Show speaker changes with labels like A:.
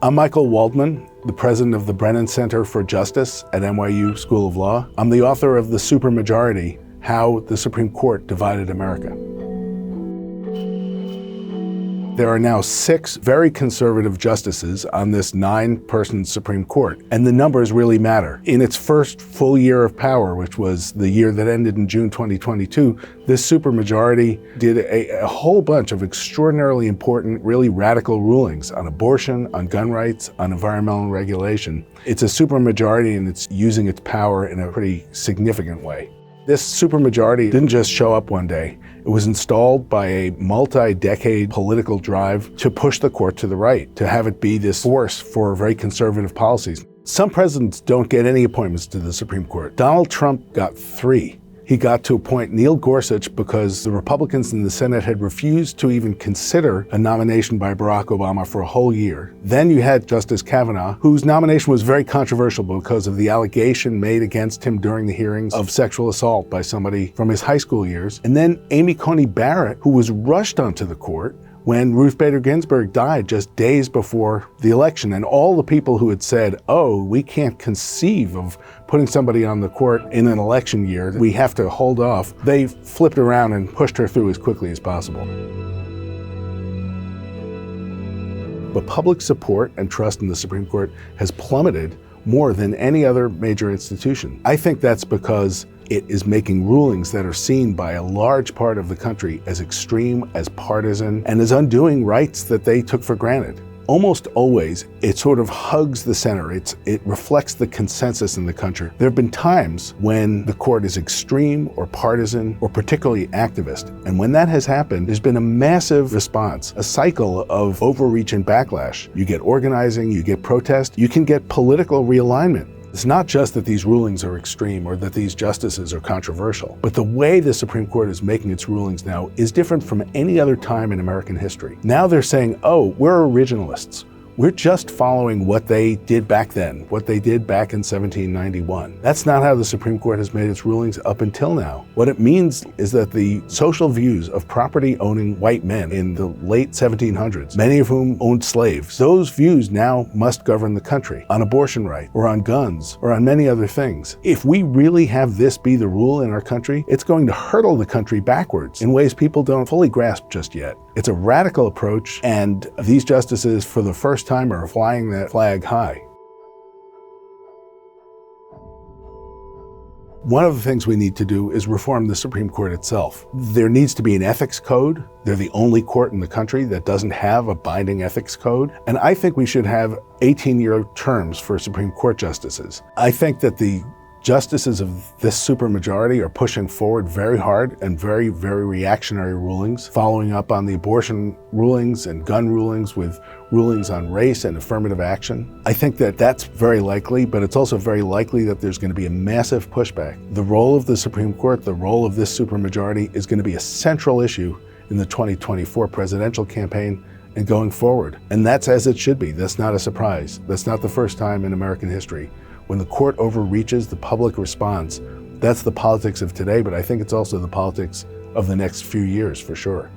A: I'm Michael Waldman, the president of the Brennan Center for Justice at NYU School of Law. I'm the author of The Supermajority: How the Supreme Court Divided America. There are now 6 very conservative justices on this 9-person Supreme Court, and the numbers really matter. In its first full year of power, which was the year that ended in June 2022, this supermajority did a whole bunch of extraordinarily important, really radical rulings on abortion, on gun rights, on environmental regulation. It's a supermajority, and it's using its power in a pretty significant way. This supermajority didn't just show up one day. It was installed by a multi-decade political drive to push the court to the right, to have it be this force for very conservative policies. Some presidents don't get any appointments to the Supreme Court. Donald Trump got 3. He got to appoint Neil Gorsuch because the Republicans in the Senate had refused to even consider a nomination by Barack Obama for a whole year. Then you had Justice Kavanaugh, whose nomination was very controversial because of the allegation made against him during the hearings of sexual assault by somebody from his high school years. And then Amy Coney Barrett, who was rushed onto the court when Ruth Bader Ginsburg died just days before the election. And all the people who had said, oh, we can't conceive of putting somebody on the court in an election year, we have to hold off, they flipped around and pushed her through as quickly as possible. But public support and trust in the Supreme Court has plummeted more than any other major institution. I think that's because it is making rulings that are seen by a large part of the country as extreme, as partisan, and as undoing rights that they took for granted. Almost always, it sort of hugs the center. It reflects the consensus in the country. There have been times when the court is extreme or partisan or particularly activist. And when that has happened, there's been a massive response, a cycle of overreach and backlash. You get organizing, you get protest, you can get political realignment. It's not just that these rulings are extreme or that these justices are controversial, but the way the Supreme Court is making its rulings now is different from any other time in American history. Now they're saying, oh, we're originalists. We're just following what they did back then, what they did back in 1791. That's not how the Supreme Court has made its rulings up until now. What it means is that the social views of property-owning white men in the late 1700s, many of whom owned slaves, those views now must govern the country on abortion rights, or on guns, or on many other things. If we really have this be the rule in our country, it's going to hurtle the country backwards in ways people don't fully grasp just yet. It's a radical approach, and these justices, for the first time, are flying that flag high. One of the things we need to do is reform the Supreme Court itself. There needs to be an ethics code. They're the only court in the country that doesn't have a binding ethics code. And I think we should have 18-year terms for Supreme Court justices. I think that the justices of this supermajority are pushing forward very hard and very, very reactionary rulings, following up on the abortion rulings and gun rulings with rulings on race and affirmative action. I think that that's very likely, but it's also very likely that there's going to be a massive pushback. The role of the Supreme Court, the role of this supermajority is going to be a central issue in the 2024 presidential campaign and going forward. And that's as it should be. That's not a surprise. That's not the first time in American history. When the court overreaches, the public responds. That's the politics of today, but I think it's also the politics of the next few years, for sure.